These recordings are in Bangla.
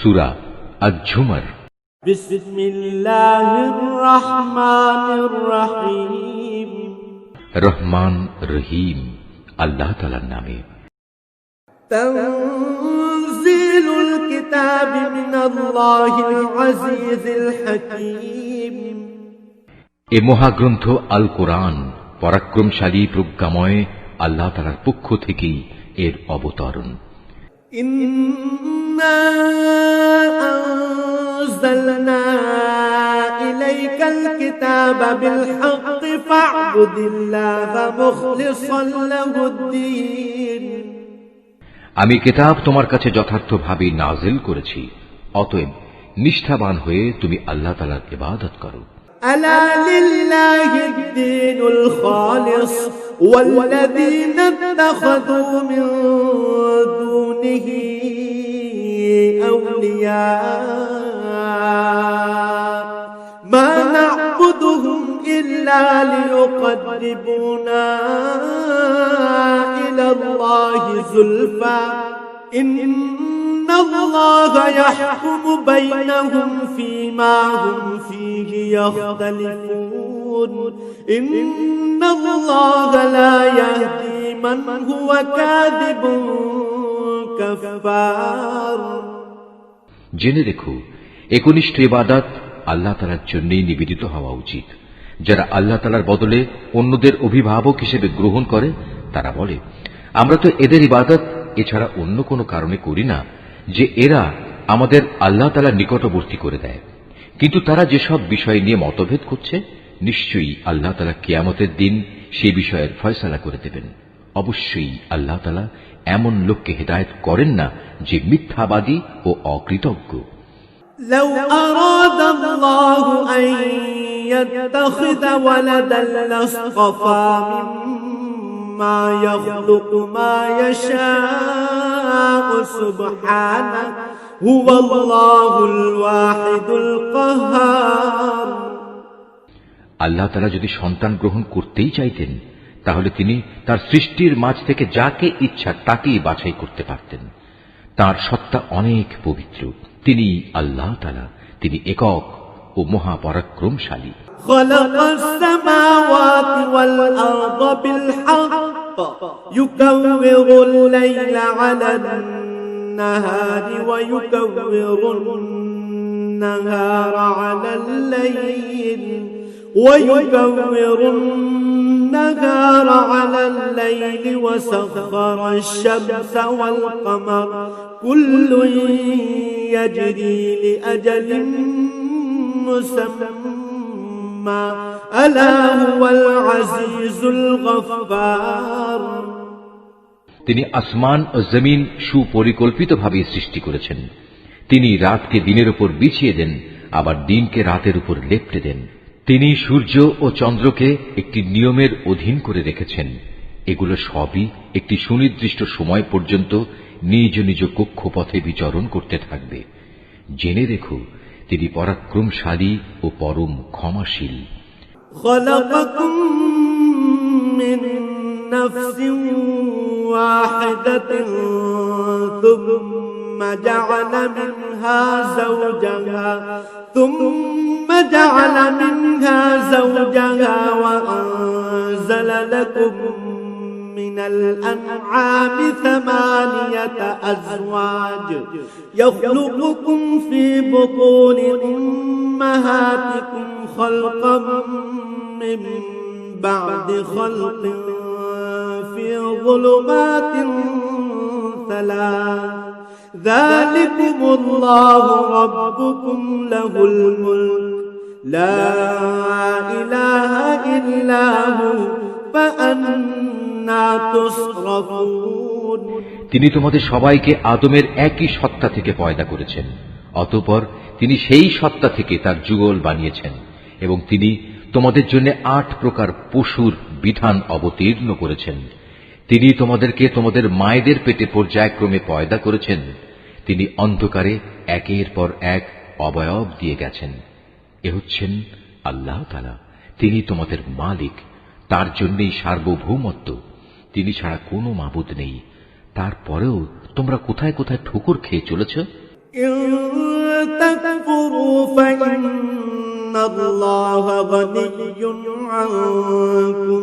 সূরা আয-ঝুমার। বিসমিল্লাহির রহমানির রহিম। রহমান রহিম আল্লাহ তাআলার নামে। তানজিলুল কিতাবি মিনাল্লাহিল আজিজিল হাকীম। এ মহাগ্রন্থ আল কোরআন পরাক্রমশালী প্রজ্ঞাময় আল্লাহ তাআলার পক্ষ থেকেই এর অবতরণ। ইন্না আনজালনা ইলাইকাল কিতাবা বিল হাক্কি ফা'বুদিল্লাহা মুখলিসান লাহুদ-দীন। আমি কিতাব তোমার কাছে যথার্থভাবে নাজিল করেছি, অতএব নিষ্ঠাবান হয়ে তুমি আল্লাহ তাআলার ইবাদত করো। ألا لله الدين الخالص والذين اتخذوا من دونه أولياء ما نعبدهم إلا ليقربونا إلى الله زلفى إن الله يحكم بينهم فيما هم فيه يختلفون إن الله لا يهدي من هو كاذب كفار। জেনে রেখো, একনিষ্ঠ ইবাদত আল্লাহ তাআলার জন্যই নিবেদিত হওয়া উচিত। যারা আল্লাহ তাআলার বদলে অন্যদের অভিভাবক হিসেবে গ্রহণ করে তারা বলে, আমরা তো এদের ইবাদত এছাড়া অন্য কোনো কারণে করি না যে এরা আমাদের আল্লাহ তাআলার নিকটবর্তী করে দেয়। কিন্তু তারা যেসব বিষয় নিয়ে মতভেদ করছে, নিশ্চয়ই আল্লাহ তাআলা কিয়ামতের দিন সেই বিষয়ের ফয়সালা করে দেবেন। অবশ্যই আল্লাহ তাআলা এমন লোককে হেদায়েত করেন না যে মিথ্যাবাদী ও অকৃতজ্ঞ। لو أراد الله أن يتخذ ولدا لاصطفى مما يخلق ما يشاء سبحانه هو الله الواحد القهار। আল্লাহ তাআলা যদি সন্তান গ্রহণ করতেই চাইতেন, তাহলে তিনি তার সৃষ্টির মাঝ থেকে যাকে ইচ্ছা তাকেই বাছাই করতে পারতেন। তার সত্তা অনেক পবিত্র। তিনি আল্লাহ তাআলা, তিনি একক ও মহাপরাক্রমশালী। খালাকাস সামাওয়াতি ওয়াল আরদা বিল হক ইউকাউবিরুল লাইলা আলান নাহারি ওয়া ইউকাউবিরুন নাহারা আলাল লাইল ويكور النهار على الليل وسخر الشمس والقمر كل يجري لأجل مسمى ألا هو العزيز الغفار। তিনি আসমান ও জমিন সুপরিকল্পিতভাবে সৃষ্টি করেছেন। তিনি রাতকে দিনের উপর বিছিয়ে দেন, আবার দিনকে রাতের উপর লেপ্টে দেন। তিনি সূর্য ও চন্দ্রকে একটি নিয়মের অধীন করে রেখেছেন। এগুলো সবই একটি সুনির্দিষ্ট সময় পর্যন্ত নিজ নিজ কক্ষপথে বিচরণ করতে থাকবে। জেনে রেখো, তিনি পরাক্রমশালী ও পরম ক্ষমাশীল। خلقكم من نفس واحدة ثم جعل منها زوجها وأنزل لكم من الأنعام 8 أزواج يخلقكم في بطون أمهاتكم خلقا من بعد خلق في ظلمات 3 ذلكم الله ربكم له الملك لا إله إلا هو فأنا تصرفون। তিনি তোমাদের সবাইকে আদমের একই সত্তা থেকে পয়দা করেছেন, অতঃপর তিনি সেই সত্তা থেকে তার যুগল বানিয়েছেন এবং তিনি তোমাদের জন্য 8 প্রকার পশুর বিধান অবতীর্ণ করেছেন। তিনি তোমাদেরকে তোমাদের মায়েদের পেটে পর্যায়ক্রমে পয়দা করেছেন। তিনি অন্ধকারে একের পর এক অবয়ব দিয়ে গেছেন। এ হচ্ছেন আল্লাহ তাআলা, তিনি তোমাদের মালিক, তার জন্যই সার্বভৌমত্ব। তিনি ছাড়া কোনো মাবুদ নেই। তারপরেও তোমরা কোথায় কোথায় ঠোকর খেয়ে চলেছ। إن تكفروا فإن الله غني عنكم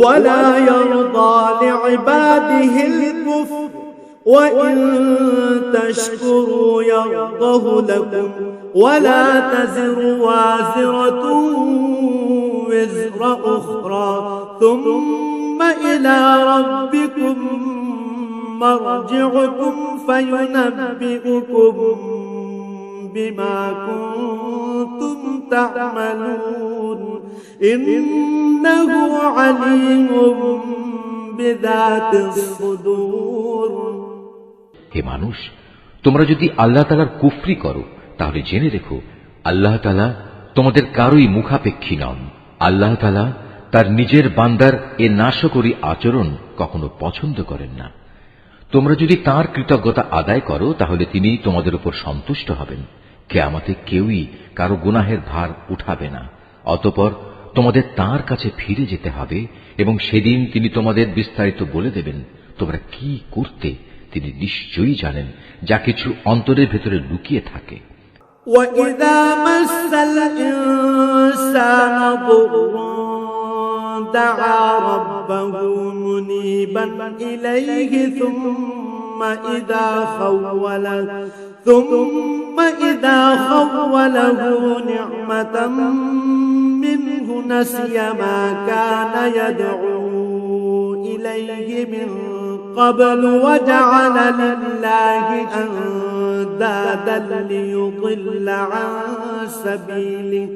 ولا يرضى لعباده الكفر وإن تشكروا يرضه لكم ولا تزر وازرة وزر أخرى ثم إلى ربكم مرجعكم فينبئكم بما كنتم تعملون إنه عليم بذات الصدور। হে মানুষ, তোমরা যদি আল্লাহ তাআলার কুফরি করো তাহলে জেনে রেখো আল্লাহ তাআলা তোমাদের কারোই মুখাপেক্ষী নন। আল্লাহ তাআলা তার নিজের বান্দার এ নাশকরী আচরণ কখনো পছন্দ করেন না। তোমরা যদি তাঁর কৃতজ্ঞতা আদায় করো তাহলে তিনি তোমাদের উপর সন্তুষ্ট হবেন। কিয়ামতে কেউই কারো গুনাহের ভার উঠাবে না। অতঃপর তোমাদের তাঁর কাছে ফিরে যেতে হবে এবং সেদিন তিনি তোমাদের বিস্তারিত বলে দেবেন তোমরা কি করতে। তিনি নিশ্চয়ই জানেন যা কিছু অন্তরের ভেতরে লুকিয়ে থাকে। وَإِذَا مَسَّ الْإِنسَانَ ضُرٌّ دَعَا رَبَّهُ مُنِيبًا إِلَيْهِ ثُمَّ إِذَا خَوَّلَهُ نِعْمَةً مِّنْهُ نَسِيَ مَا كَانَ يَدْعُو إِلَيْهِ مِن قبل وجعل لله أندادا ليضل عن سبيله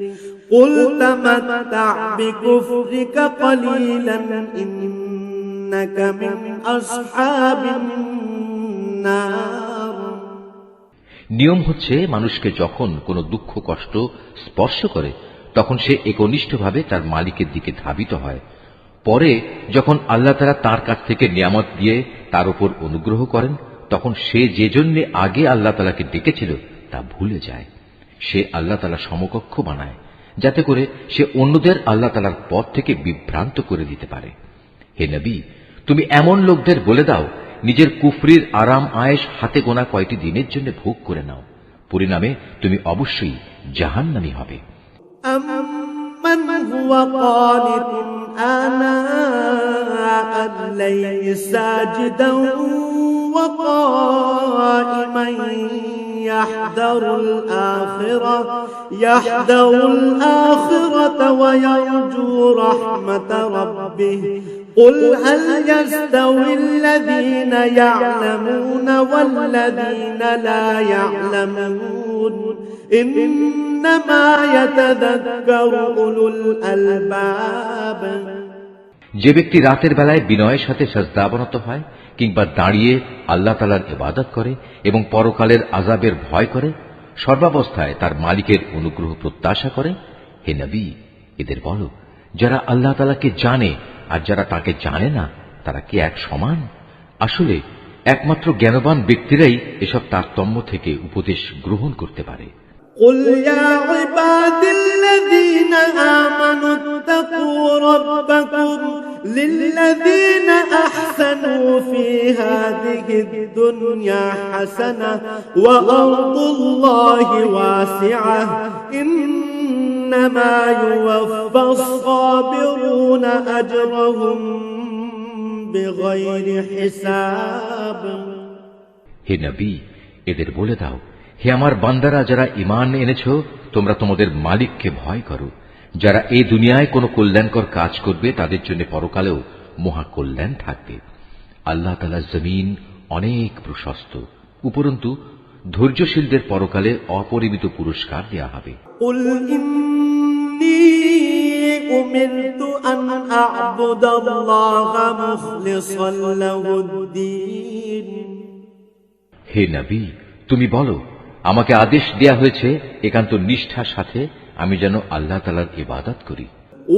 قل تمتع بكفرك قليلا إنك من أصحاب النار। নিয়ম হচ্ছে মানুষকে যখন কোনো দুঃখ কষ্ট স্পর্শ করে তখন সে একনিষ্ঠভাবে তার মালিকের দিকে ধাবিত হয়। পরে যখন আল্লাহ তাআলা তার কাছ থেকে নিয়ামত দিয়ে তার উপর অনুগ্রহ করেন তখন সে যে জন্য আগে আল্লাহ তাআলাকে ডেকেছিল তা ভুলে যায়। সে আল্লাহ তাআলা সমকক্ষ বানায় যাতে করে সে অন্যদের আল্লাহ তাআলার পথ থেকে বিভ্রান্ত করে দিতে পারে। হে নবী, তুমি এমন লোকদের বলে দাও নিজের কুফরির আরাম আয়েশ হাতে গোনা কয়টি দিনের জন্য ভোগ করে নাও, পরিণামে তুমি অবশ্যই জাহান্নামী হবে। من هو قانت آناء الليل ساجدا وقائما يحذر الآخرة ويرجو رحمة ربه قل هل يستوي الذين يعلمون والذين لا يعلمون إنما يتذكر أولو الألباب। যে ব্যক্তি রাতের বেলায় বিনয়ের সাথে সাজদাবনত হয় কিংবা দাঁড়িয়ে আল্লাহ তাআলার ইবাদত করে এবং পরকালের আযাবের ভয় করে, সর্বাবস্থায় তার মালিকের অনুগ্রহ প্রত্যাশা করে, হে নবী এদের বলো যারা আল্লাহ তাআলাকে জানে আর যারা তাকে জানে না তারা কি এক সমান? আসলে একমাত্র জ্ঞানবান ব্যক্তিরাই এসব তারতম্য থেকে উপদেশ গ্রহণ করতে পারে। قل يا عبادي الذين آمنوا اتقوا ربكم للذين أحسنوا في هذه الدنيا حسنة وأرض الله واسعة إنما يوفى الصابرون أجرهم بغير حساب। হে নবী এদের বলে দাও, হে আমার বান্দারা যারা ঈমান এনেছো তোমরা তোমাদের মালিককে ভয় করো। যারা এই দুনিয়ায় কোনো কল্যাণকর কাজ করবে তাদের জন্য পরকালেও মহা কল্যাণ থাকবে। আল্লাহ তাআলার জমিন অনেক প্রশস্ত, উপরন্তু ধৈর্যশীলদের পরকালে অপরিমিত পুরস্কার দেয়া হবে। قل إني أمرت أن أعبد الله مخلصا له الدين। হে নবী তুমি বলো আমাকে আদেশ দেয়া হয়েছে একান্ত নিষ্ঠার সাথে আমি যেন আল্লাহ তাআলার ইবাদত করি।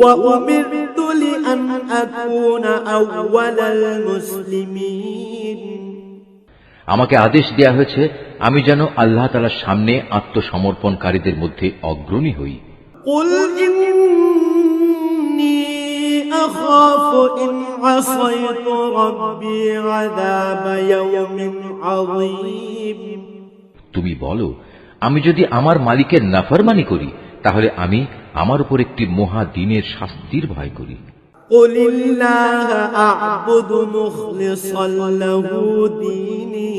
وأمرت لأن أكون أول المسلمين। আমাকে আদেশ দেয়া হয়েছে আমি যেন আল্লাহ তাআলার সামনে আত্মসমর্পণকারীদের মধ্যে অগ্রণী হই। قل إني أخاف إن عصيت ربي عذاب يوم عظيم। তুমি বলো, আমি যদি আমার মালিকের নাফরমানি করি তাহলে আমি আমার উপর একটি মহা দিনের শাস্তির ভয় করি। قل الله أعبد مخلصا له ديني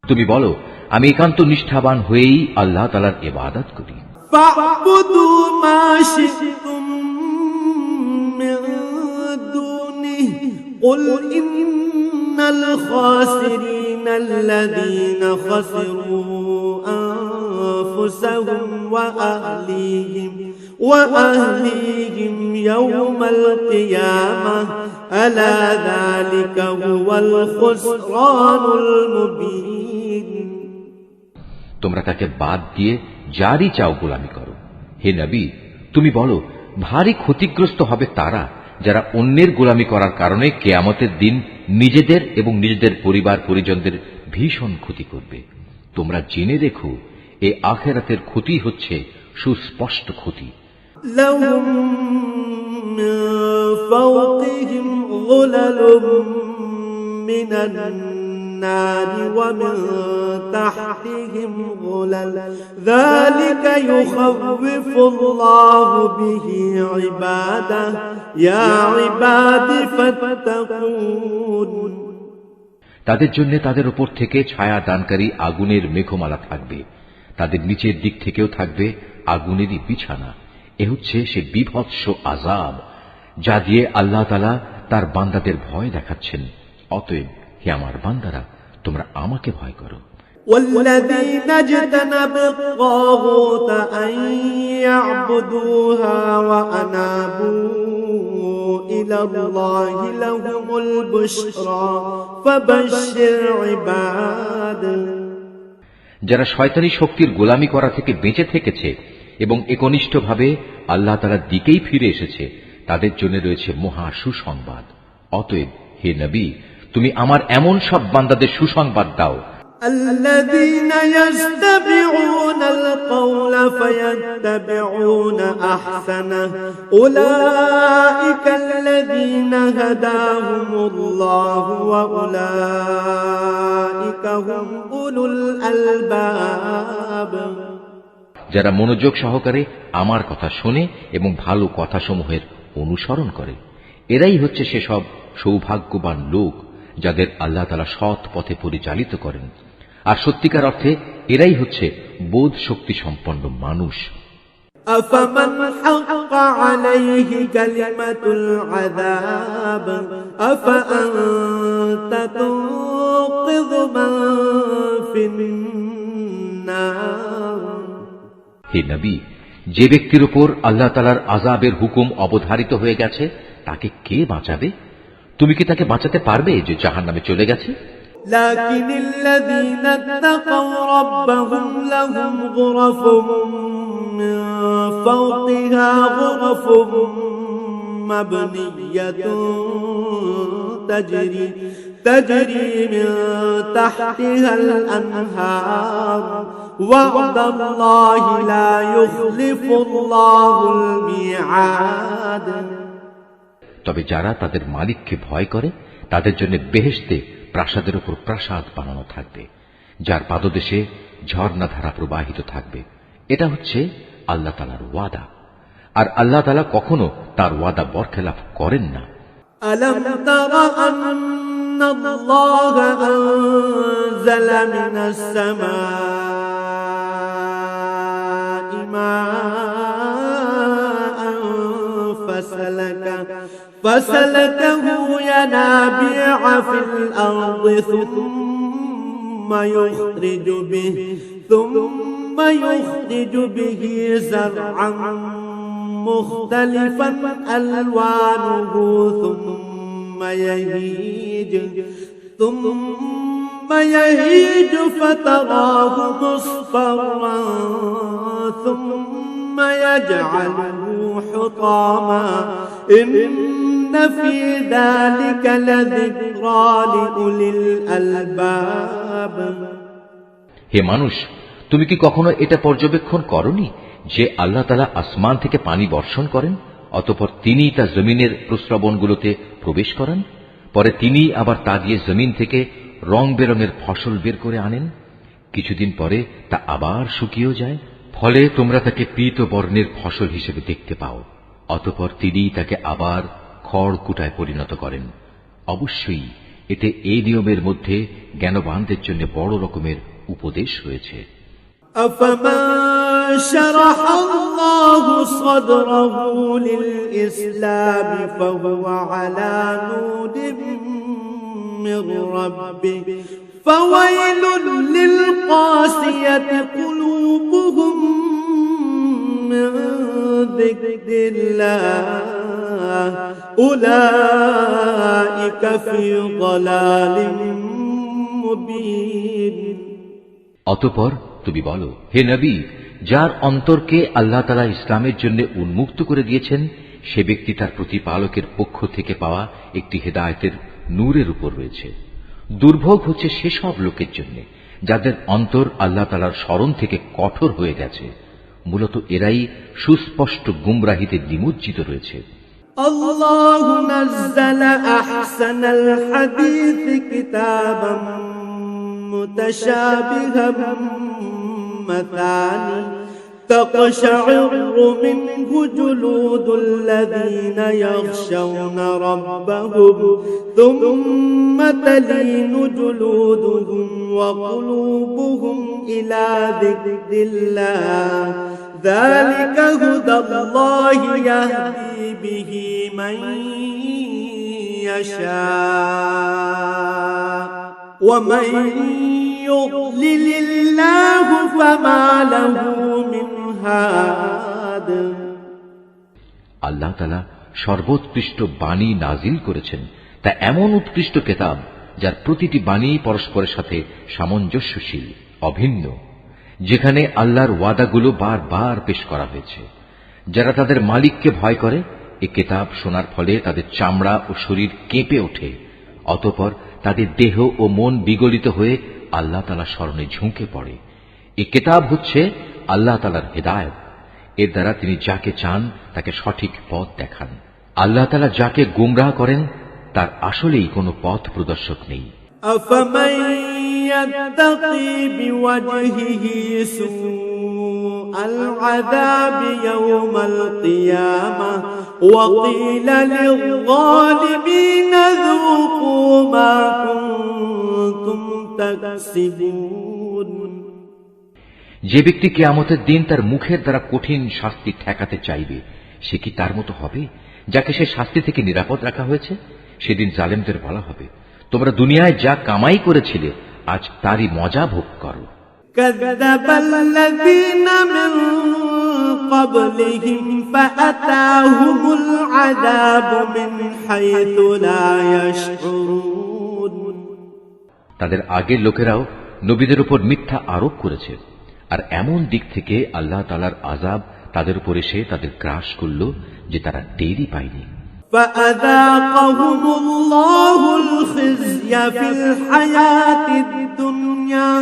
তুমি বলো, আমি একান্ত নিষ্ঠাবান হয়েই আল্লাহ তাআলার ইবাদত করি। فاعبدوا ما شئتم من دونه قل إن الخاسرين الذين خسروا أنفسهم وأهليهم يوم القيامة ألا ذلك هو الخسران المبين তোমরা তাকে বাদ দিয়ে যারই চাও গোলামি করো। হে নবী, তুমি বলো, ভারী ক্ষতিগ্রস্ত হবে তারা যারা অন্যের গোলামি করার কারণে কিয়ামতের দিন নিজেদের এবং নিজেদের পরিবার পরিজনদের ভীষণ ক্ষতি করবে। তোমরা জেনে রেখো, এই আখিরাতের ক্ষতি হচ্ছে সুস্পষ্ট ক্ষতি। لهم من فوقهم ظلل من النار ومن تحتهم ظلل ذلك يخوف الله به عباده يا عباد فاتقون তাদের জন্য তাদের উপর থেকে ছায়া দানকারী আগুনের মেঘমালা থাকবে, তাদের নিচের দিক থেকেও থাকবে আগুনেরই বিছানা। এ হচ্ছে সে বিভৎস আযাব যা দিয়ে আল্লাহ তাআলা তার বান্দাদের ভয় দেখাচ্ছেন। অতএব হে আমার বান্দারা, তোমরা আমাকে ভয় করো। والذين اجتنبوا الطاغوت أن يعبدوها وأنابوا إلى الله لهم البشرى فبشر عباده যারা শয়তানি শক্তির গোলামি করা থেকে বেঁচে থেকেছে এবং একনিষ্ঠভাবে আল্লাহ তাআলার দিকেই ফিরে এসেছে, তাদের জন্য রয়েছে মহা সুসংবাদ। অতএব হে নবী, তুমি আমার এমন সব বান্দাদের সুসংবাদ দাও الذين يستمعون القول فيتبعون أحسنه أولئك الذين هداهم الله وأولئك هم أولو الألباب যারা মনোযোগ সহকারে আমার কথা শোনে এবং ভালো কথাসমূহের অনুসরণ করে, এরাই হচ্ছে সেসব সৌভাগ্যবান লোক যাদের আল্লাহ তাআলা সৎ পথে পরিচালিত করেন। আর সত্যিকার অর্থে এরাই হচ্ছে বোধ শক্তি সম্পন্ন মানুষ। أفمن حق عليه كلمة العذاب أفأنت تنقذ من في النار হে নবী, যে ব্যক্তির উপর আল্লাহ তাআলার আযাবের হুকুম অবধারিত হয়ে গেছে তাকে কে বাঁচাবে? তুমি কি তাকে বাঁচাতে পারবে যে জাহান্নামে চলে গেছে? لكن الذين اتقوا ربهم لهم غرف من فوقها غرف مبنية تجري من تحتها الأنهار وعد الله لا يخلف الله الميعاد তবে যারা তাদের মালিককে ভয় করে তাদের জন্য বেহেশতে প্রাসাদের উপর প্রাসাদ বানানো থাকবে, যার পাদদেশে ঝর্ণাধারা প্রবাহিত থাকবে। এটা হচ্ছে আল্লাহ তাআলার ওয়াদা, আর আল্লাহ তাআলা কখনো তার ওয়াদা বরখেলাফ করেন না। ألم تر أن الله أنزل من السماء ماء فسلكه ينابيع في الأرض ثم يخرج به زرعا مختلفا ألوانه ثم يهيج فتراه مصفرا ثم يجعله حطاما إن في ذلك لذكرى لأولي الألباب হে মানুষ, তুমি কি কখনো এটা পর্যবেক্ষণ করনি যে আল্লাহ তাআলা আসমান থেকে পানি বর্ষণ করেন, অতঃপর তিনি তা জমিনের প্রস্রবণগুলোতে প্রবেশ করান, পরে তিনি আবার তা দিয়ে জমিন থেকে রং বেরঙের ফসল বের করে আনেন? কিছুদিন পরে তা আবার শুকিয়েও যায়। ফলে তোমরা তাকে পীত বর্ণের ফসল হিসেবে দেখতে পাও। অতঃপর তিনি তাকে আবার খড় কুটায় পরিণত করেন। অবশ্যই এতে এই নিয়মের মধ্যে জ্ঞানবানদের জন্য বড় রকমের উপদেশ রয়েছে। أفمن شرح الله صدره للإسلام فهو على نور من ربه فويل للقاسية قلوبهم من ذكر الله أولئك في ضلال مبين। অতঃপর তুমি বলো, হে নবী, যার অন্তরকে আল্লাহ তাআলা ইসলামের জন্য উন্মুক্ত করে দিয়েছেন, সে ব্যক্তি তার প্রতিপালকের পক্ষ থেকে পাওয়া একটি হেদায়েতের নূরের উপর রয়েছে। দুর্ভোগ হচ্ছে সেসব লোকের জন্য যাদের অন্তর আল্লাহ তাআলার স্মরণ থেকে কঠোর হয়ে গেছে। মূলত এরাই সুস্পষ্ট গুমরাহিতে নিমজ্জিত রয়েছে। আল্লাহু নাযালা আহসানাল হাদীস কিতাবাম মুতাশাবিহাম মাসানি تقشعر منه جلود الذين يخشون ربهم ثم تلين جلودهم وقلوبهم إلى ذكر الله ذلك هدى الله يهدي به من يشاء ومن يضلل الله فما له من هاد। আল্লাহ তাআলা সর্বোৎকৃষ্ট বাণী নাজিল করেছেন, তা এমন উৎকৃষ্ট কিতাব যার প্রতিটি বাণী পরস্পরের সাথে সামঞ্জস্যশীল, অভিন্ন, যেখানে আল্লাহর ওয়াদাগুলো বারবার পেশ করা হয়েছে। যারা তাদের মালিককে ভয় করে, এই কিতাব শোনার ফলে তাদের চামড়া ও শরীর কেঁপে ওঠে। অতঃপর তাদের দেহ ও মন বিগলিত হয়ে আল্লাহ তাআলার স্মরণে ঝুঁকে পড়ে। এই কিতাব হচ্ছে আল্লাহ তাআলার হেদায়েত। এর দ্বারা তিনি যাকে চান তাকে সঠিক পথ দেখান। আল্লাহ তাআলা যাকে গুমরাহ করেন তার আসলেই কোনো পথ প্রদর্শক নেই। أفمن يتقي بوجهه سوء العذاب يوم القيامة وقيل للظالمين ذوقوا ما كنتم تكسبون। যে ব্যক্তি কিয়ামতের দিন তার মুখের দ্বারা কঠিন শাস্তি ঠেকাতে চাইবে, সে কি তার মতো হবে যাকে সে শাস্তি থেকে নিরাপদ রাখা হয়েছে? সেদিন জালেমদের বলা হবে, তোমরা দুনিয়ায় যা কামাই করেছিলে আজ তারই মজা ভোগ করো। كذب الذين من قبلهم فأتاهم العذاب من حيث لا يشعرون। তাদের আগের লোকেরাও নবীদের উপর মিথ্যা আরোপ করেছে, আর এমন দিক থেকে আল্লাহ তাআলার আযাব তাদের উপর এসে তাদের গ্রাস করল যে তারা টেরই পায়নি। فأذاقهم الله الخزي في الحياة الدنيا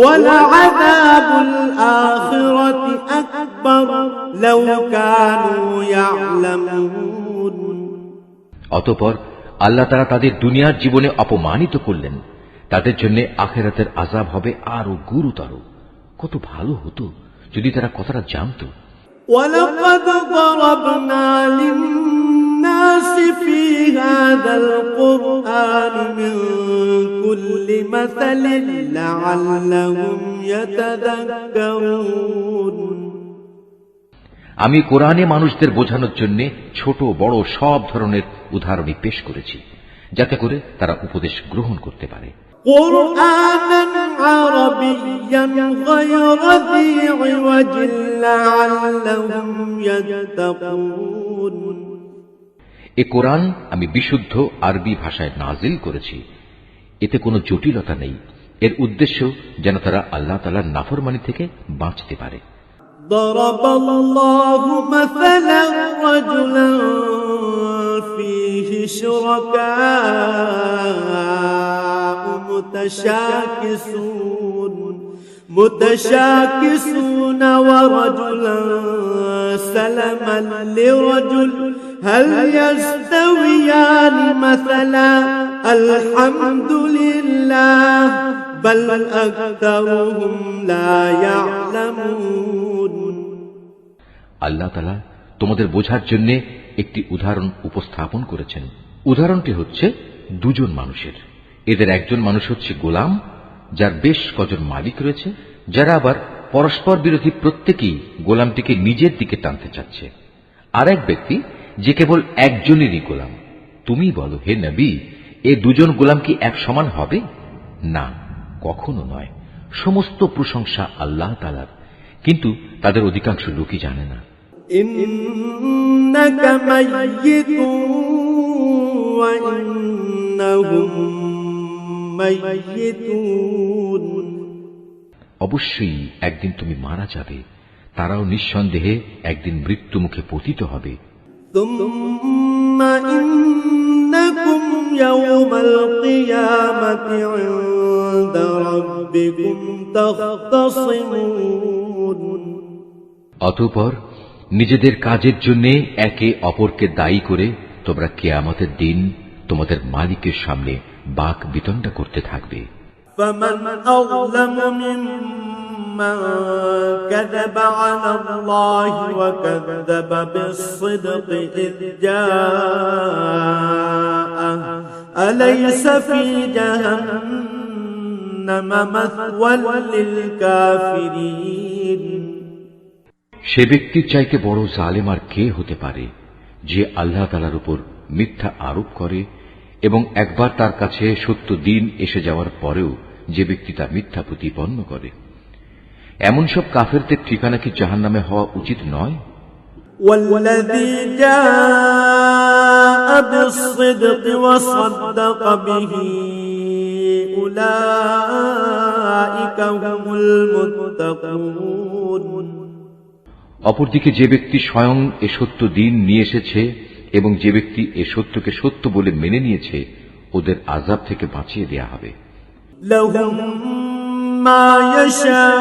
ولعذاب الآخرة أكبر لو كانوا يعلمون। অতঃপর আল্লাহ তাআলা তাদের দুনিয়ার জীবনে অপমানিত করলেন, তাদের জন্য আখিরাতের আযাব হবে আরো গুরুতর। কত ভালো হতো যদি তারা কথাটা জানত। ولقد ضربنا للناس في هذا القرآن من كل مثل لعلهم يتذكرون। আমি কোরআনে মানুষদের বোঝানোর জন্য ছোট বড় সব ধরনের উদাহরণই পেশ করেছি, যাতে করে তারা উপদেশ গ্রহণ করতে পারে। قرآنا عربيا غير ذي عوج لعلهم يتقون। এ কোরআন আমি বিশুদ্ধ আরবি ভাষায় নাজিল করেছি, এতে কোনো জটিলতা নেই। এর উদ্দেশ্য যেন তারা আল্লাহ তাআলার নাফরমানি থেকে বাঁচতে পারে। ضرب الله مثلا رجلا فيه شركاء متشاكسون ورجلا سلما لرجل هل يستويان مثلا الحمد لله بل أكثرهم لا يعلمون আল্লাহ তাআলা তোমাদের বোঝার জন্য একটি উদাহরণ উপস্থাপন করেছেন। উদাহরণটি হচ্ছে দুজন মানুষের। এদের একজন মানুষ হচ্ছে গোলাম, যার বেশ কজন মালিক রয়েছে, যারা আবার পরস্পর বিরোধী, প্রত্যেকেই গোলামটিকে নিজের দিকে টানতে চাচ্ছে। আর এক ব্যক্তি যে কেবল একজনেরই গোলাম। তুমি বলো, হে নবী, এ দুজন গোলাম কি এক সমান হবে? না, কখনো নয়। সমস্ত প্রশংসা আল্লাহ তাআলার, কিন্তু তাদের অধিকাংশ লোকই জানে না। ইন্নাকা মাইয়িতুন ওয়া ইন্নাহুম মাইয়িতুন, অবশ্যই একদিন তুমি মারা যাবে, তারাও নিঃসন্দেহে একদিন মৃত্যু মুখে পতিত হবে। সুম্মা ইন্নাকুম ইয়াওমাল কিয়ামাতি ইনদা রাব্বিকুম তাখতাসিমুন, অতঃপর নিজেদের কাজের জন্য একে অপরকে দায়ী করে তোমরা কিয়ামতের দিন তোমাদের মালিকের সামনে বাক বিতণ্ডা করতে থাকবে। فمن أظلم ممن كذب على الله وكذب بالصدق إذ جاءه أليس في جهنم مثوى للكافرين। সে ব্যক্তির চাইতে বড় জালেম আর কে হতে পারে, যে আল্লাহ তাআলার উপর মিথ্যা আরোপ করে এবং একবার তার কাছে সত্য দিন এসে যাওয়ার পরেও যে ব্যক্তি তা মিথ্যা প্রতিপন্ন করে। এমন সব কাফেরদের ঠিকানা কি জাহান্নামে হওয়া উচিত নয়? والذي جاء بالصدق وصدق به أولئك هم المتقون। অপরদিকে যে ব্যক্তি স্বয়ং এ সত্য দিন নিয়ে এসেছে এবং যে ব্যক্তি এ সত্যকে সত্য বলে মেনে নিয়েছে, ওদের আযাব থেকে বাঁচিয়ে দেয়া হবে। لهم ما يشاءون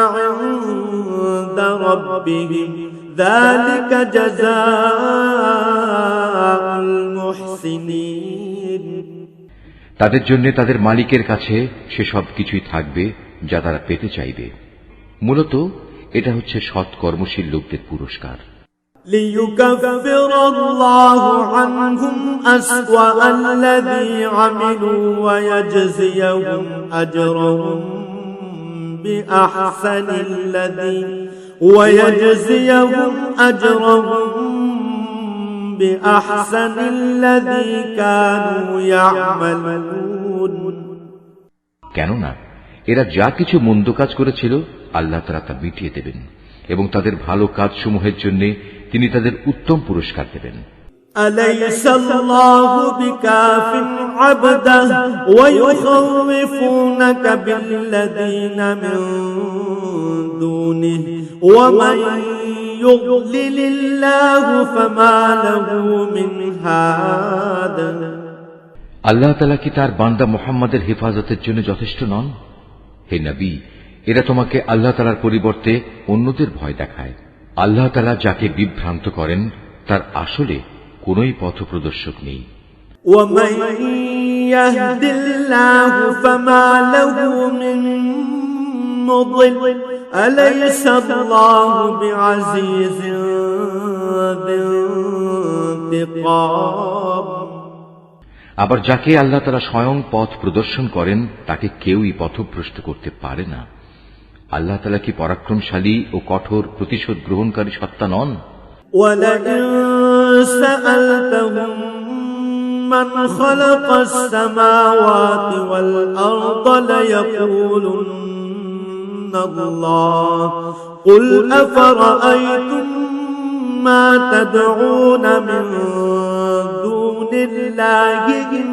عند ربهم ذلك جزاء المحسنين। তাদের জন্য তাদের মালিকের কাছে সে সব কিছুই থাকবে যা তারা পেতে চাইবে। মূলত এটা হচ্ছে সৎ কর্মশীল লোকদের পুরস্কার। ليكفر الله عنهم أسوأ الذي عملوا ويجزيهم بأحسن الذي كانوا يعملون। কেননা এরা যা কিছু মন্দ কাজ করেছিল আল্লাহ তাআলা তা মিটিয়ে দেবেন এবং তাদের ভালো কাজসমূহের জন্য তিনি তাদের উত্তম পুরস্কার দেবেন। أليس الله بكاف عبده ويخوفونك بالذين من دونه ومن يضلل الله فما له من هاد। আল্লাহ তাআলা কি তার বান্দা মুহাম্মাদের হেফাজতের জন্য যথেষ্ট নন? হে নবী, এরা তোমাকে আল্লাহ তাআলার পরিবর্তে অন্যদের ভয় দেখায়। আল্লাহ তাআলা যাকে বিভ্রান্ত করেন তার আসলে কোনই পথপ্রদর্শক নেই। ومن يهد الله فما له من مضل أليس الله بعزيز ذي انتقام। আবার যাকে আল্লাহ তাআলা স্বয়ং পথ প্রদর্শন করেন তাকে কেউই পথভ্রষ্ট করতে পারে না। আল্লাহ তাআলা কি পরাক্রমশালী ও কঠোর প্রতিশোধ গ্রহণকারী সত্তা নন? ولئن سألتهم من خلق السماوات والأرض ليقولن الله قل أفرأيتم ما تدعون من دون الله إن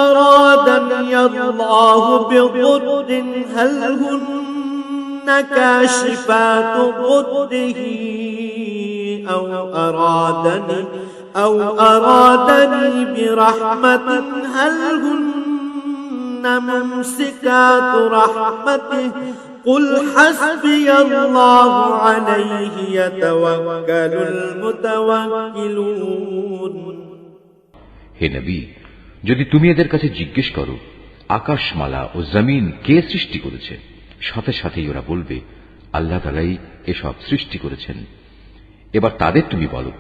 أرادني الله بضر هل هن كاشفات ضره أو أرادني برحمة هل هن ممسكات رحمته قل حسبي الله عليه يتوكل المتوكلون। হে নবী, যদি তুমি এদের কাছে জিজ্ঞেস করো আকাশমালা ও জমিন কে সৃষ্টি করেছে, সাথে সাথেই ওরা বলবে আল্লাহ তাআলাই এসব সৃষ্টি করেছেন। এবার তাদের তুমি বলো,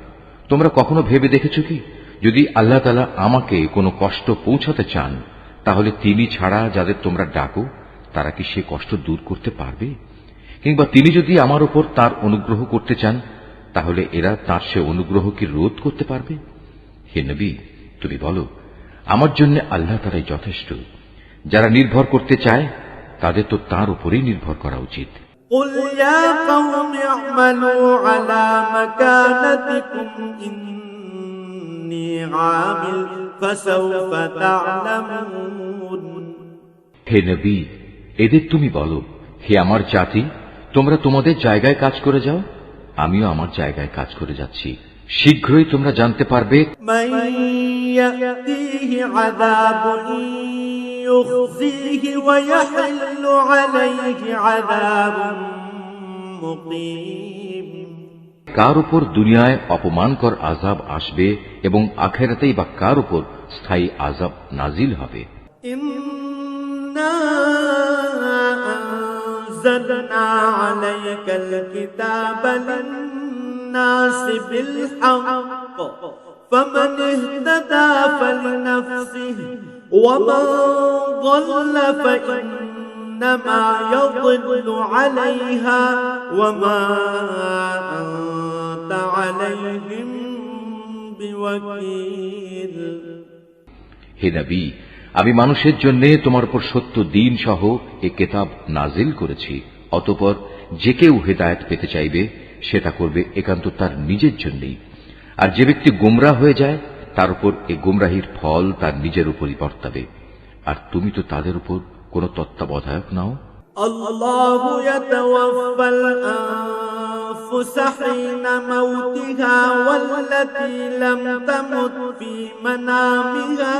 তোমরা কখনো ভেবে দেখেছ কি, যদি আল্লাহ তাআলা আমাকে কোনো কষ্ট পৌঁছাতে চান, তাহলে তিনি ছাড়া যাদের তোমরা ডাকো তারা কি সে কষ্ট দূর করতে পারবে? কিংবা তিনি যদি আমার উপর তার অনুগ্রহ করতে চান, তাহলে এরা তার সে অনুগ্রহ কি রোধ করতে পারবে? হে নবী, তুমি বলো, আমার জন্য আল্লাহ তাআলাই যথেষ্ট। যারা নির্ভর করতে চায় তাদের তো তার উপরেই নির্ভর করা উচিত। قل يا قوم اعملوا على مكانتكم إني عامل فسوف تعلمون। হে নবী, এদের তুমি বলো, হে আমার জাতি, তোমরা তোমাদের জায়গায় কাজ করে যাও, আমিও আমার জায়গায় কাজ করে যাচ্ছি। শীঘ্রই তোমরা জানতে পারবে من يأتيه عذاب يخزيه ويحل عليه عذاب مقيم। কার উপর দুনিয়ায় অপমানকর আযাব আসবে এবং আখিরাতেই বা কার উপর স্থায়ী আযাব নাজিল হবে। إنا أنزلنا عليك الكتاب للناس بالحق فمن اهتدى فلنفسه ومن ضل فإنما يضل عليها وما أنت عليهم بوكيل। হে নবী, আমি মানুষের জন্য তোমার উপর সত্য দ্বীন সহ এ কিতাব নাজিল করেছি। অতঃপর যে কেউ হেদায়েত পেতে চাইবে সেটা করবে একান্ত তার নিজের জন্যই, আর যে ব্যক্তি গোমরাহ হয়ে যায় তার উপর এ গোমরাহির ফল তার নিজের উপরই বর্তাবে। আর তুমি তো তাদের উপর কোনো তত্ত্বাবধায়ক নাও। আল্লাহু ইয়াতাওয়াফাল আনফুস হিনা মাউতিহা ওয়াল্লাতী লাম তামুত ফী মানামিহা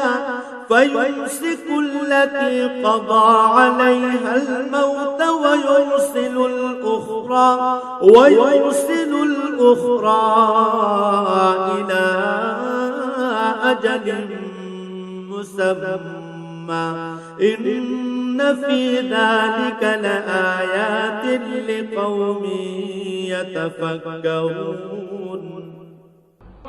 ফায়ুমসিকুল লাতী ক্বাদা আলাইহাল মাউত ওয়া ইউরসিলুল উখরা ইলা আজালিন মুসাম্মা ইন্না ফী যালিকা লাআয়াতিন লিকাওমিন ইয়াতাফাক্কারুন।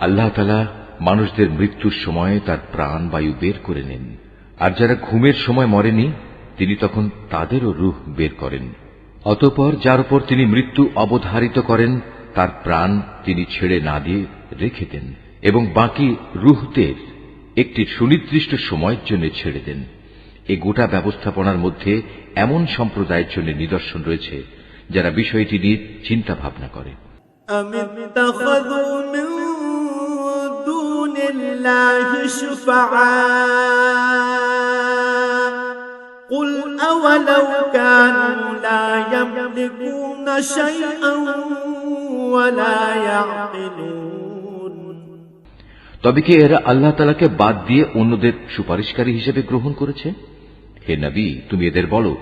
আল্লাহ তাআলা মানুষদের মৃত্যুর সময় তার প্রাণ বায়ু বের করে নেন, আর যারা ঘুমের সময় মরেনি তিনি তখন তাদেরও রূহ বের করেন। অতঃপর যার উপর তিনি মৃত্যু অবধারিত করেন তার প্রাণ তিনি ছেড়ে না দিয়ে রেখে দেন এবং বাকি রূহদের একটি সুনির্দিষ্ট সময়ের জন্য ছেড়ে দেন। এই গোটা ব্যবস্থাপনার মধ্যে এমন সম্প্রদায়ের জন্য নিদর্শন রয়েছে যারা বিষয়টি নিয়ে চিন্তা ভাবনা করে। قل أولو كانوا لا يملكون شيئا ولا يعقلون। তবে কি এরা আল্লাহ তাআলাকে বাদ দিয়ে অন্যদের সুপারিশকারী হিসেবে গ্রহণ করেছে? হে নবী, তুমি এদের বলো,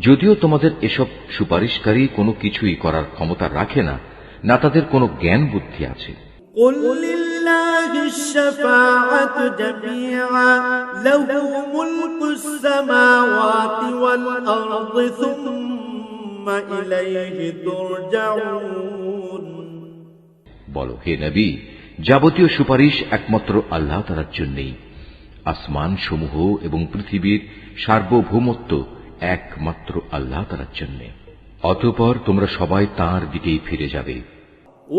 যদিও তোমাদের এসব সুপারিশকারী কোনো কিছুই করার ক্ষমতা রাখে না, না তাদের কোনো জ্ঞান বুদ্ধি আছে। قل لله الشفاعة جميعا له ملك السماوات والأرض ثم إليه ترجعون। বলো, হে নবী, যাবতীয় সুপারিশ একমাত্র আল্লাহ তাআলার জন্যই। আসমান সমূহ এবং পৃথিবীর সার্বভৌমত্ব একমাত্র আল্লাহ তাআলার জন্য। অতঃপর তোমরা সবাই তাঁর দিকেই ফিরে যাবে।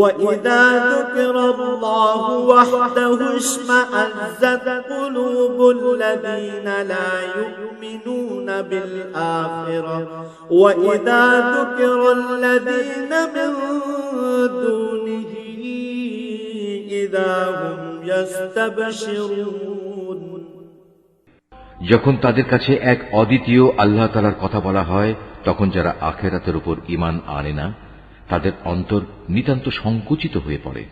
وَإِذَا ذُكِرَ اللَّهُ وَحْدَهُ اشْمَأَزَّتْ قُلُوبُ الَّذِينَ لَا يُؤْمِنُونَ بِالْآخِرَةِ وَإِذَا ذُكِرَ الَّذِينَ مِن دُونِهِ إِذَا هُمْ يَسْتَبْشِرُونَ। যখন তাদের কাছে এক অদ্বিতীয় আল্লাহ তাআলার কথা বলা হয়, তখন যারা আখিরাতের উপর ঈমান আনে না তাদের অন্তর নিতান্ত সংকুচিত হয়ে পড়ে।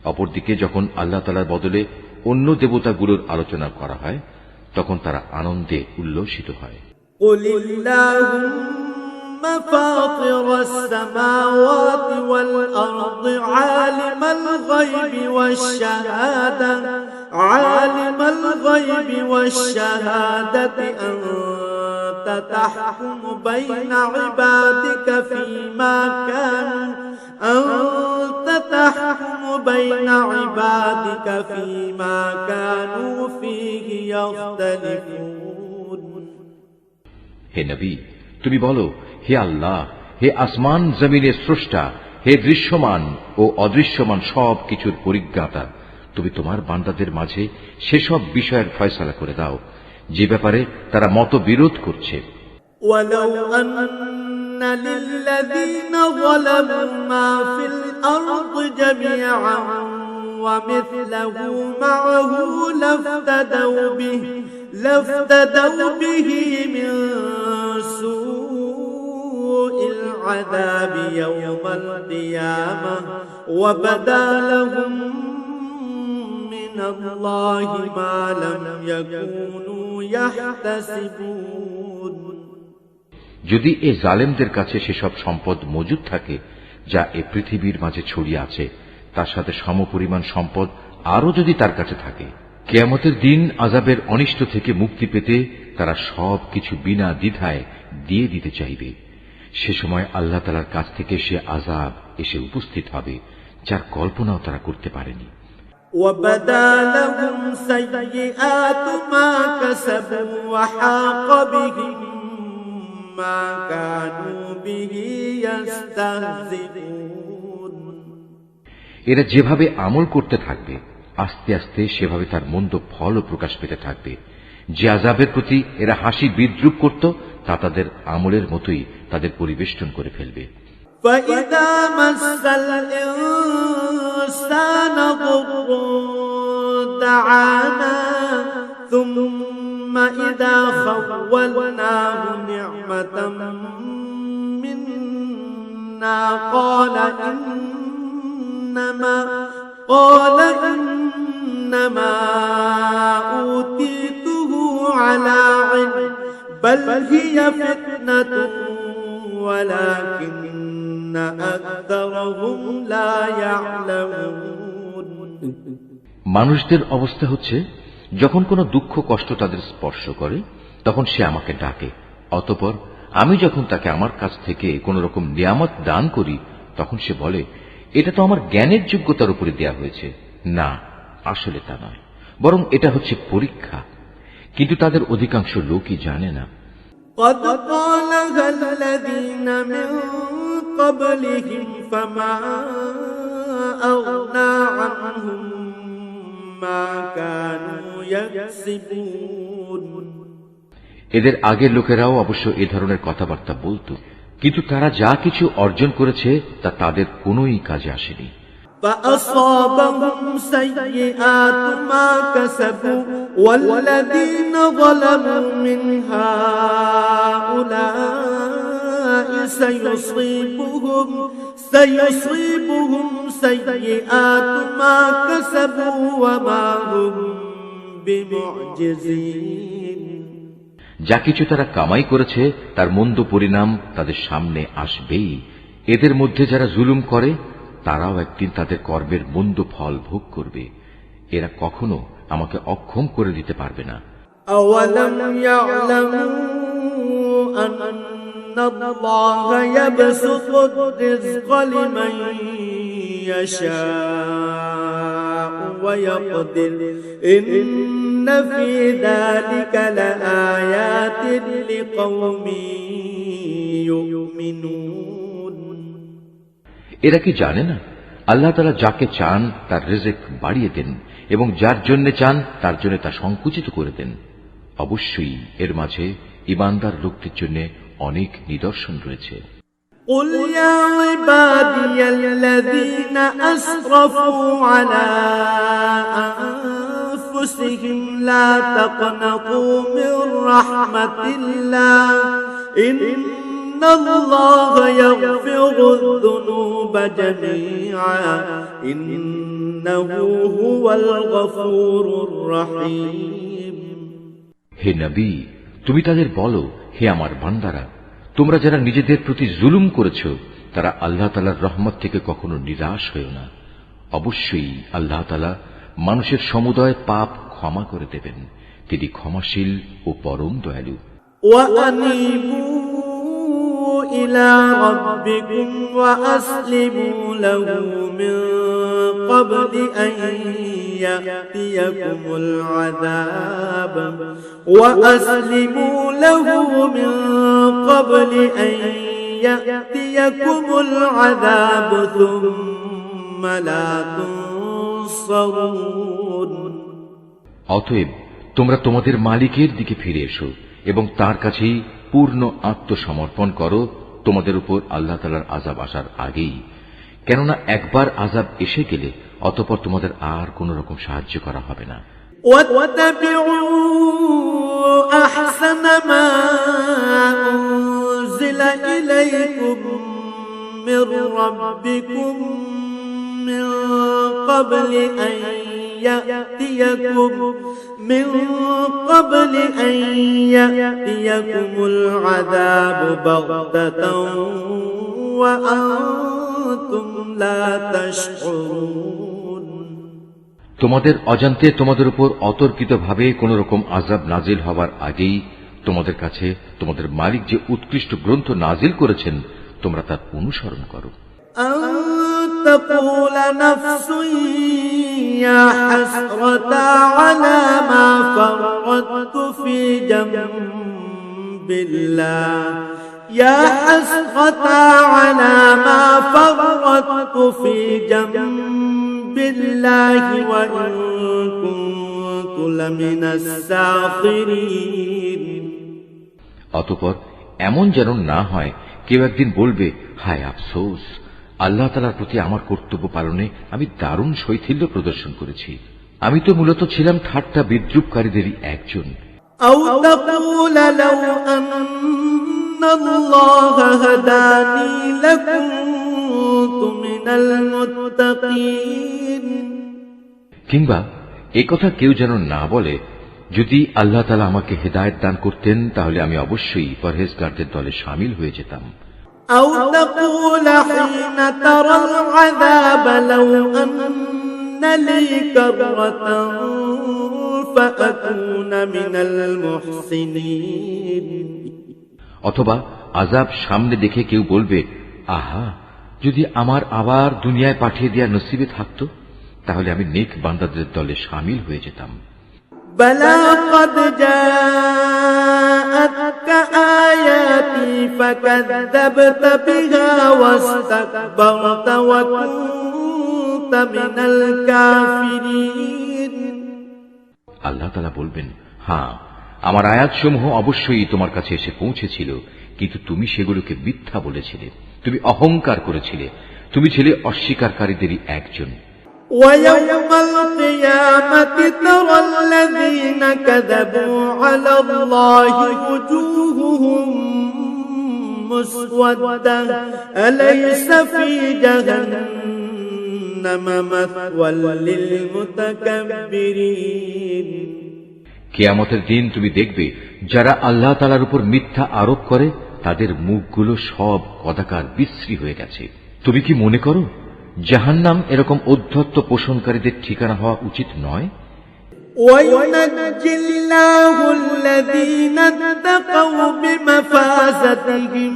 অপরদিকে যখন আল্লাহ তাআলার বদলে অন্য দেবতাগুলোর আলোচনা করা হয় তখন তারা আনন্দে উল্লসিত হয়। قُلِ اللَّهُمَّ فَاطِرَ السَّمَاوَاتِ وَالْأَرْضِ عَالِمَ الْغَيْبِ وَالشَّهَادَةِ عالم الغيب والشهادة أنت تحكم بين عبادك فيما كانوا فيه يختلفون হে নবী, তুমি বলো, হে আল্লাহ, হে আসমান জমিনের স্রষ্টা, হে দৃশ্যমান ও অদৃশ্যমান সব কিছুর পরিজ্ঞাতা, তুমি তোমার বান্দাদের মাঝে সেসব বিষয়ের ফয়সালা করে দাও যে ব্যাপারে তারা মতবিরোধ করছে। ولو أن للذين ظلموا ما في الأرض جميعا ومثله معه لافتدوا به من سوء العذاب يوم القيامة وبدا لهم من الله ما لم يكونوا يحتسبون যদি এ জালেমদের কাছে সেসব সম্পদ মজুদ থাকে যা এ পৃথিবীর মাঝে ছড়িয়ে আছে, তার সাথে সমপরিমাণ সম্পদ আরও যদি তার কাছে থাকে, কিয়ামতের দিন আযাবের অনিষ্ট থেকে মুক্তি পেতে তারা সব কিছু বিনা দ্বিধায় দিয়ে দিতে চাইবে। সে সময় আল্লাহ তাআলার কাছ থেকে সে আযাব এসে উপস্থিত হবে যার কল্পনাও তারা করতে পারেনি। وَبَدَا لَهُمْ سَيِّئَاتُ مَا كَسَبُوا وَحَاقَ بِهِم مَّا كَانُوا بِهِ يَسْتَهْزِئُونَ এরা যেভাবে আমল করতে থাকবে, আস্তে আস্তে সেভাবে তার মন্দ ফলও প্রকাশ পেতে থাকবে। যে আযাবের প্রতি এরা হাসি বিদ্রুপ করত, তা তাদের আমলের মতোই তাদের পরিবেষ্টন করে ফেলবে। فَإِذَا مَسَّ الْإِنسَانَ ضُرٌّ دَعَانَا ثُمَّ إِذَا خَوَّلْنَاهُ نِعْمَةً مِنَّا قَالَ إِنَّمَا أُوتِيتُهُ عَلَى عِلْمٍ بَلْ هِيَ فِتْنَةٌ وَلَكِنَّ أَكْثَرَهُمْ لَا يَعْلَمُونَ মানুষদের অবস্থা হচ্ছে, যখন কোনো দুঃখ কষ্ট তাদের স্পর্শ করে তখন সে আমাকে ডাকে, অতঃপর আমি যখন তাকে আমার কাছ থেকে কোন রকম নিয়ামত দান করি তখন সে বলে, এটা তো আমার জ্ঞানের যোগ্যতার উপরে দেয়া হয়েছে। না, আসলে তা নয়, বরং এটা হচ্ছে পরীক্ষা। কিন্তু তাদের অধিকাংশ লোকই জানে না। قد قالها الذين من قبلهم فما أغنى عنهم ما كانوا يكسبون এদের আগের লোকেরাও অবশ্য এ ধরনের কথাবার্তা বলতো, কিন্তু তারা যা কিছু অর্জন করেছে তা তাদের কোনোই কাজে আসেনি। فأصابهم سيئات ما كسبوا والذين ظلموا من هؤلاء سيصيبهم سيئات ما كسبوا وما هم بمعجزين যা কিছু তারা কামাই করেছে তার মন্দ পরিণাম তাদের সামনে আসবেই। এদের মধ্যে যারা জুলুম করে তারাও একদিন তাদের কর্মের মন্দ ফল ভোগ করবে। এরা কখনো আমাকে অক্ষম করে দিতে পারবে না। أَوَلَمْ يَعْلَمُوا أَنَّ اللَّهَ يَبْسُطُ الرِّزْقَ لِمَن يَشَاءُ وَيَقْدِرُ إِنَّ فِي ذَلِكَ لَآيَاتٍ لِقَوْمٍ يُؤْمِنُونَ এরা কি জানে না আল্লাহ তাআলা যাকে চান তার রিজিক বাড়িয়ে দেন এবং যার জন্য চান তার জন্য তা সংকুচিত করে দেন। অবশ্যই এর মাঝে ঈমানদার লোকদের জন্য অনেক নিদর্শন রয়েছে। قُلْ يَا عِبَادِيَ الَّذِينَ أَسْرَفُوا عَلَى أَنفُسِهِمْ لَا تَقْنَطُوا مِنْ رَحْمَةِ اللَّهِ إِنَّ اللَّهَ يَغْفِرُ الذُّنُوبَ جَمِيعًا إِنَّهُ هُوَ الْغَفُورُ الرَّحِيمُ হে নবী, তুমি তাদের বলো, হে আমার বান্দারা, তোমরা যারা নিজেদের প্রতি জুলুম করেছ তারা আল্লাহ তাআলার রহমত থেকে কখনো নিরাশ হয়ো না। অবশ্যই আল্লাহ তাআলা মানুষের সমুদয় পাপ ক্ষমা করে দেবেন। তিনি ক্ষমাশীল ও পরম দয়ালু। وأنيبوا إلى ربكم وأسلموا له من قبل أن يأتيكم العذاب وأسلموا له من قبل أن يأتيكم العذاب ثم لا تنصرون। অতএব তোমরা তোমাদের মালিকের দিকে ফিরে এসো এবং তার কাছেই পূর্ণ আত্মসমর্পণ করো তোমাদের উপর আল্লাহ তাআলার আযাব আসার আগেই, কেননা একবার আযাব এসে গেলে অতঃপর তোমাদের আর কোন রকম সাহায্য করা হবে না। واتبعوا أحسن ما أنزل إليكم من ربكم من قبل أن يأتيكم العذاب بغتة وأنتم لا تشعرون। তোমাদের অজান্তে তোমাদের উপর অতর্কিতভাবে কোন রকম আযাব নাজিল হওয়ার আগেই তোমাদের কাছে তোমাদের মালিক যে উৎকৃষ্ট গ্রন্থ নাজিল করেছেন তোমরা তার অনুসরণ করো। أن تقول نفس يا حسرة على ما فرطت في جنب الله يا حسرة على ما فرطت في جنب الله وإن كنت لمن الساخرين। অতঃপর এমন যেন না হয় কেউ একদিন বলবে, হায় আফসোস, আল্লাহ তাআলার প্রতি আমার কর্তব্য পালনে আমি দারুণ শৈথিল্য প্রদর্শন করেছি। আমি তো মূলত ছিলাম ঠাট্টা বিদ্রুপকারীদেরই একজন। أو تقول لو أن الله هداني لكنت من المتقين। কিংবা একথা কেউ যেন না বলে, যদি আল্লাহ তাআলা আমাকে হেদায়েত দান করতেন তাহলে আমি অবশ্যই পরহেজগারদের দলে শামিল হয়ে যেতাম। أو تقول حين ترى العذاب لو أن لي كرة فأكون من المحسنين। অথবা আযাব সামনে দেখে কেউ বলবে, আহা, যদি আমার আবার দুনিয়ায় পাঠিয়ে দেওয়ার নসিবে থাকতো তাহলে আমি নেক বান্দাদের দলে শামিল হয়ে যেতাম। بلى قد جاءتك آياتي فكذبت بها واستكبرت وكنت من الكافرين। আল্লাহ তাআলা বলবেন, হ্যাঁ, আমার আয়াতসমূহ অবশ্যই তোমার কাছে এসে পৌঁছেছিল, কিন্তু তুমি সেগুলোকে মিথ্যা বলেছিলে, তুমি অহংকার করেছিলে, তুমি ছিলে অস্বীকারীদেরই একজন। ويوم القيامة ترى الذين كذبوا على الله وجوههم مسودة أليس في جهنم مثوى للمتكبرين। কিয়ামতের দিন তুমি দেখবে যারা আল্লাহ তাআলার উপর মিথ্যা আরোপ করে তাদের মুখগুলো সব কদাকার বিশ্রী হয়ে গেছে। তুমি কি মনে করো জাহান্নাম এরকম উদ্ধত্ত পোষণকারীদের ঠিকানা হওয়া উচিত নয়? وينجي الله الذين اتقوا بمفازتهم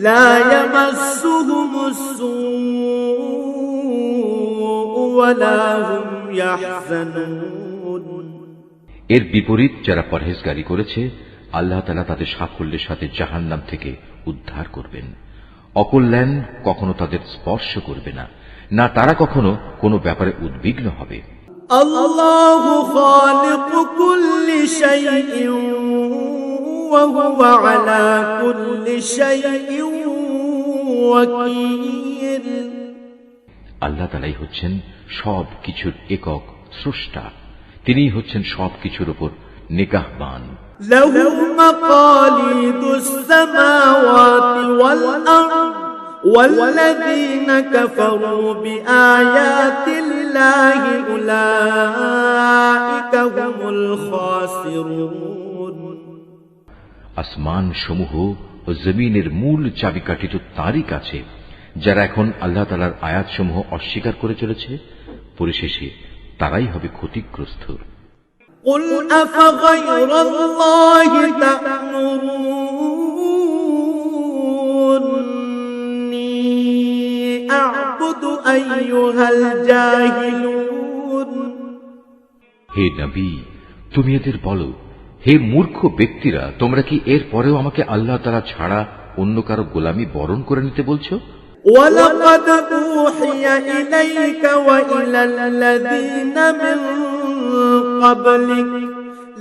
لا يمسهم السوء ولا هم يحزنون। এর বিপরীত যারা পরহেজগারি করেছে আল্লাহ তাআলা তাদের সাফল্যের সাথে জাহান্নাম থেকে উদ্ধার করবেন। অকল্যাণ কখনো তাদের স্পর্শ করবে না, না তারা কখনো কোনো ব্যাপারে উদ্বিগ্ন হবে। আল্লাহু খালিকু কুল্লি শাইইন ওয়া হুয়া আলা কুল্লি শাইইন ওয়াকিল। আল্লাহ তাআলাই হচ্ছেন সব কিছুর একক স্রষ্টা, তিনিই হচ্ছেন সব কিছুর উপর নিগাহবান। লাহু মাকালিদুস সামাওয়াতি ওয়াল আরদ والذين كفروا بآيات الله أولئك هم الخاسرون। আসমান সমূহ ও জমিনের মূল চাবিকাঠি তো তারই কাছে। যারা এখন আল্লাহ তাআলার আয়াতসমূহ অস্বীকার করে চলেছে পরিশেষে তারাই হবে ক্ষতিগ্রস্ত। قل أفغير الله تأمروني أعبد أيها الجاهلون। হে নবী, তুমি এদের বলো, হে মূর্খ ব্যক্তিরা, তোমরা কি এর পরেও আমাকে আল্লাহ তাআলা ছাড়া অন্য কারো গোলামি বরণ করে নিতে বলছো? ولقد أوحي إليك وإلى الذين من قبلك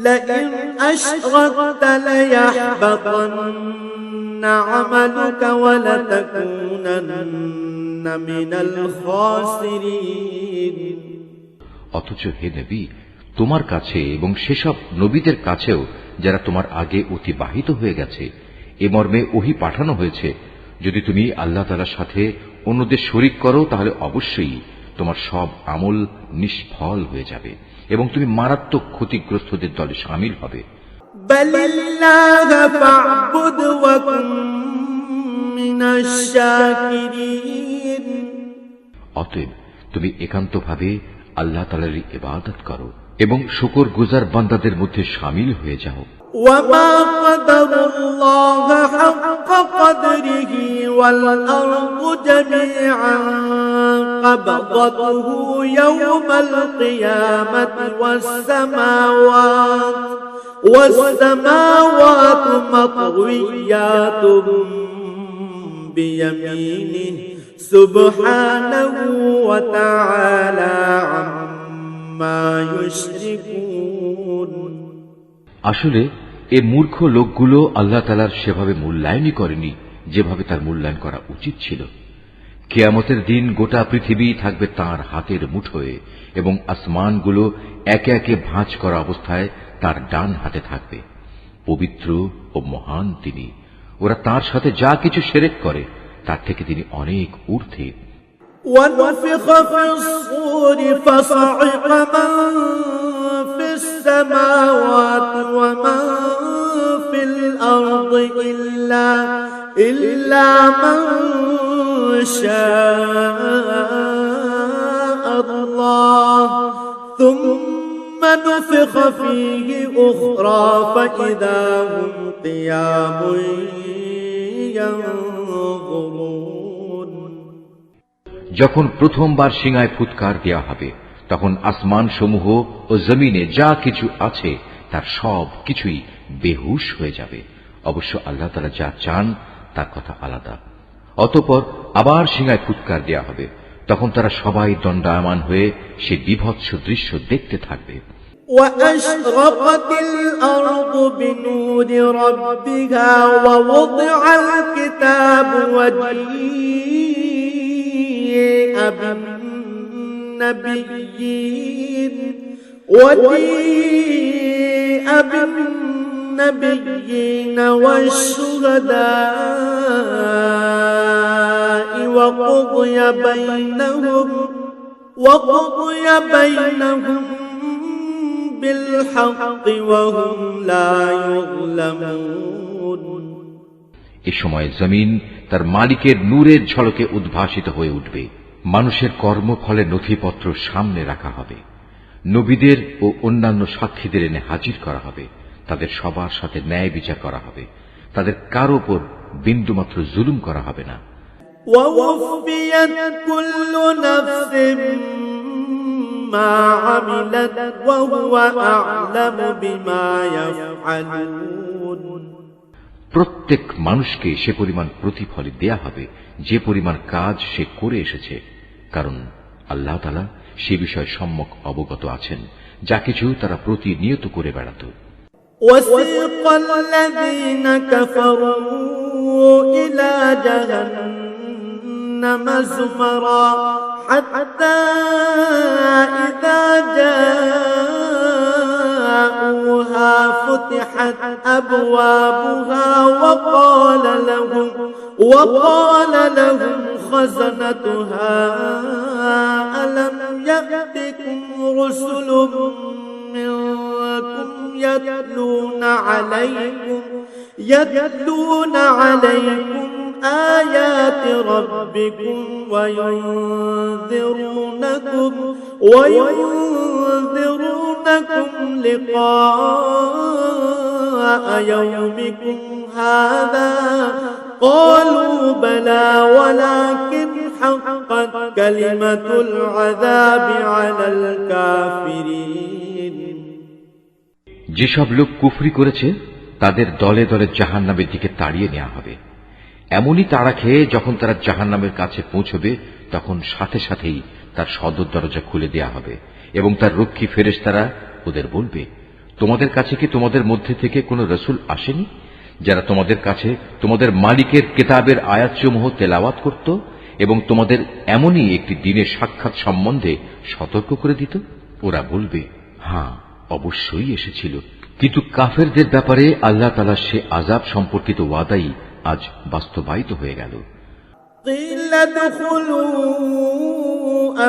لئن أشركت ليحبطن عملك ولتكونن من الخاسرين। অথচ হে নবী, তোমার কাছে এবং সেসব নবীদের কাছেও যারা তোমার আগে অতিবাহিত হয়ে গেছে এ মর্মে ওহী পাঠানো হয়েছে, যদি তুমি আল্লাহ তাআলার সাথে অন্যদের শরীক করো তাহলে অবশ্যই তোমার সব আমল নিষ্ফল হয়ে যাবে এবং তুমি মারাত্মক ক্ষতিগ্রস্তদের দলে শামিল হবে। বলিল্লাহ ফা'বুদ ওয়া কুন মিনাশ শাকিরিন। অতএব তুমি একান্তভাবে আল্লাহ তাআলার ইবাদত করো এবং শুকরগুজার বান্দাদের মধ্যে শামিল হয়ে যাও। وما قدر الله حق قدره والأرض جميعا قبضته يوم القيامة والسماوات مطويات بيمينه سبحانه وتعالى عما يشركون। আসলে এ মূর্খ লোকগুলো আল্লাহ তাআলার সেভাবে মূল্যায়নই করেনি যেভাবে তার মূল্যায়ন করা উচিত ছিল। কিয়ামতের দিন গোটা পৃথিবী থাকবে তার হাতের মুঠোয় এবং আসমানগুলো একে একে ভাঁজ করা অবস্থায় তার ডান হাতে থাকবে। পবিত্র ও মহান তিনি। ওরা তার সাথে যা কিছু শিরক করে তার থেকে তিনি অনেক ঊর্ধ্বে। ونفخ في الصور فصعق من في السماوات ومن في الأرض إلا من شاء الله ثم نفخ فيه أخرى فإذا هم قيام ينظرون। যখন প্রথমবার সিংহায় ফুৎকার দেয়া হবে তখন আসমান সমূহ ও জমিনে যা কিছু আছে তার সব কিছুই বেহুশ হয়ে যাবে। অবশ্য আল্লাহ তাআলা যা চান তার কথা আলাদা। অতঃপর আবার সিংহায় ফুৎকার দেয়া হবে, তখন তারা সবাই দণ্ডায়মান হয়ে সে বিভৎস দৃশ্য দেখতে থাকবে। وأشرقت الأرض بنور ربها ووضع الكتاب وجيء بالنبيين والشهداء وقضي بينهم بالحق وهم لا يظلمون। এ সময় জমিন তার মালিকের নূরের ঝলকে উদ্ভাসিত হয়ে উঠবে। মানুষের কর্মফলের নথিপত্র সামনে রাখা হবে। নবীদের ও অন্যান্য সাক্ষীদের এনে হাজির করা হবে। তাদের সবার সাথে ন্যায় বিচার করা হবে। তাদের কারো উপর বিন্দুমাত্র জুলুম করা হবে না। ووفيت كل نفس ما عملت وهو أعلم بما يفعلون। প্রত্যেক মানুষকে সে পরিমাণ প্রতিফল দেয়া হবে যে পরিমাণ কাজ সে করে এসেছে, কারণ আল্লাহ তাআলা সে বিষয়ে সম্যক অবগত আছেন যা কিছু তারা প্রতিনিয়ত করে বেড়াত। وسيق الذين كفروا إلى جهنم زمرا حتى إذا جاءوها فتحت أبوابها وقال لهم خزنتها ألم يأتكم رسل منكم يتلون عليكم آيات ربكم وينذرونكم لقاء يومكم هذا قالوا بلى ولكن حقت كلمة العذاب على الكافرين যেসব লোক কুফরি করেছে তাদের দলে দলে জাহান্নামের দিকে তাড়িয়ে নেওয়া হবে। এমনই তাড়া খেয়ে যখন তারা জাহান্নামের কাছে পৌঁছবে তখন সাথে সাথেই তার সদর দরজা খুলে দেয়া হবে এবং তার রক্ষী ফেরেশতারা ওদের বলবে, তোমাদের কাছে কি তোমাদের মধ্যে থেকে কোনো রসুল আসেনি যারা তোমাদের কাছে তোমাদের মালিকের কিতাবের আয়াতসমূহ তেলাওয়াত করত এবং তোমাদের এমনই একটি দিনের সাক্ষাৎ সম্বন্ধে সতর্ক করে দিত? ওরা বলবে, হ্যাঁ অবশ্যই এসেছিল। কিন্তু কাফেরদের ব্যাপারে আল্লাহ তাআলার সে আযাব সম্পর্কিত ওয়াদাই আজ বাস্তবায়িত হয়ে গেল। قيل ادخلوا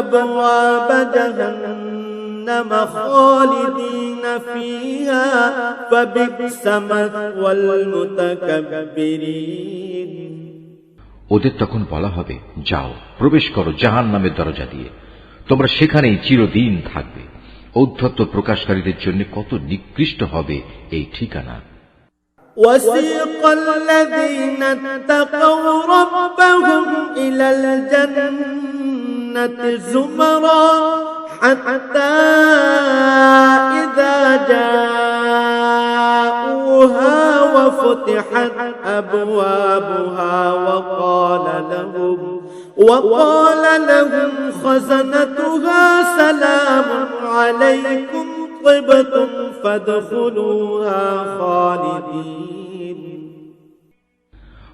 أبواب جهنم خالدين فيها فبئس مثوى المتكبرين ওদের তখন বলা হবে, যাও প্রবেশ করো জাহান্নামের দরজা দিয়ে, তোমরা সেখানেই চিরদিন থাকবে। ঔদ্ধত্য প্রকাশকারীদের জন্য কত নিকৃষ্ট হবে এই ঠিকানা। وسيق الذين اتقوا ربهم إلى الجنة زمرا حتى إذا جاءوها وفتحت أبوابها وقال لهم خزنتها سلام عليكم طبتم فادخلوها خالدين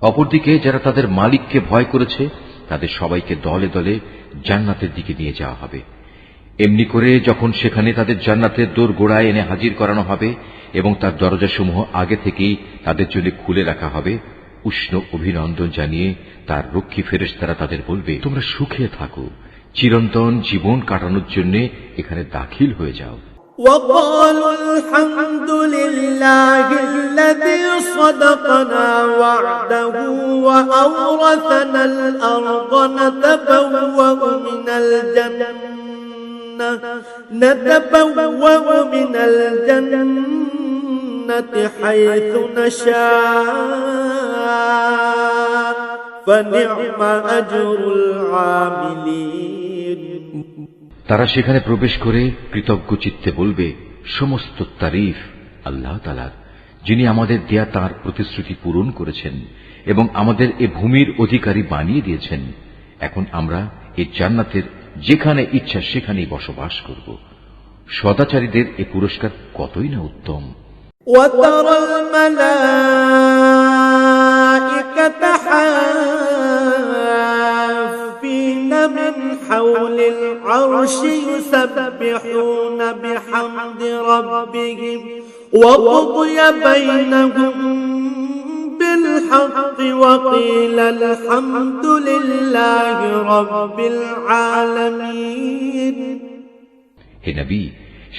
অপরদিকে যারা তাদের মালিককে ভয় করেছে তাদের সবাইকে দলে দলে জান্নাতের দিকে নিয়ে যাওয়া হবে। এমনি করে যখন সেখানে তাদের জান্নাতের দোরগোড়ায় এনে হাজির করানো হবে এবং তার দরজাসমূহ আগে থেকেই তাদের জন্য খুলে রাখা হবে, উষ্ণ অভিনন্দন জানিয়ে তার রক্ষী ফেরেশতারা তাদের বলবে, তোমরা সুখে থাকো, চিরন্তন জীবন কাটানোর জন্য এখানে দাখিল হয়ে যাও। وقالوا الحمد لله الذي صدقنا وعده وأورثنا الأرض نتبوأ من الجنة حيث نشاء فنعم أجر العاملين তারা সেখানে প্রবেশ করে কৃতজ্ঞ চিত্তে বলবে, সমস্ত তারিফ আল্লাহ তাআলার, যিনি আমাদের দেয়া তাঁর প্রতিশ্রুতি পূরণ করেছেন এবং আমাদের এ ভূমির অধিকারী বানিয়ে দিয়েছেন। এখন আমরা এই জান্নাতের যেখানে ইচ্ছা সেখানেই বসবাস করব। সদাচারীদের এ পুরস্কার কতই না উত্তম। وترى الملائكة حافين من حول العرش يسبحون بحمد ربهم وقضي بينهم بالحق وقيل الحمد لله رب العالمين হে নবী,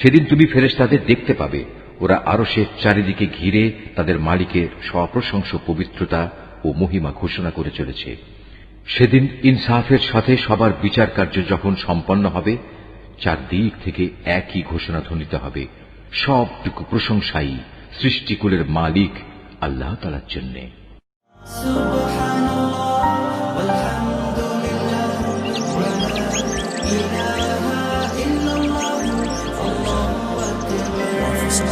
সেদিন তুমি ফেরেশতাদের দেখতে পাবে, ওরা আরশের চারিদিকে ঘিরে তাদের মালিকের সপ্রশংস পবিত্রতা ও মহিমা ঘোষণা করে চলেছে। সেদিন ইনসাফের সাথে সবার বিচার কার্য যখন সম্পন্ন হবে, চারদিক থেকে একই ঘোষণা ধ্বনিত হবে, সবটুকু প্রশংসাই সৃষ্টিকুলের মালিক আল্লাহ তাআলার জন্য।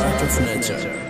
Art of Nature.